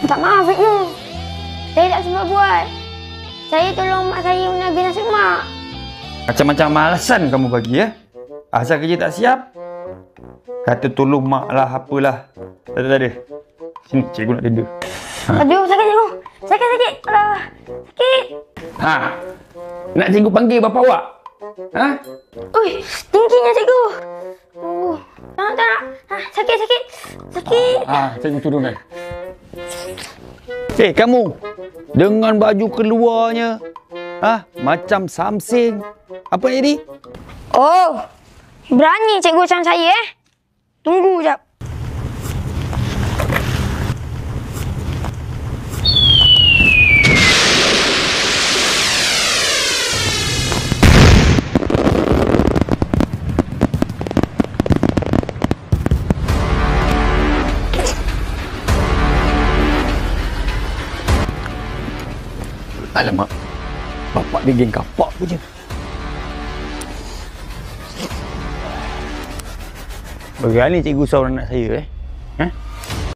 Tak maaf, cikgu. Saya tak sempat buat. Saya tolong mak saya menaga nasi lemak. Macam-macam alasan kamu bagi ya. Asal kerja tak siap, kata tolong mak lah apalah. Tak ada. Sini cikgu nak denda. Aduh, sakit cikgu. Sakit. Alah, sakit. Nak cikgu panggil bapa awak? Ui, tingginya cikgu. Tak nak. Sakit. Cikgu turunkan. Kamu dengan baju keluarnya macam Samsing. Apa yang jadi? Oh, berani cikgu macam saya Tunggu jap. Alamak, bapak dia geng kapak punya. Berani cikgu saur anak saya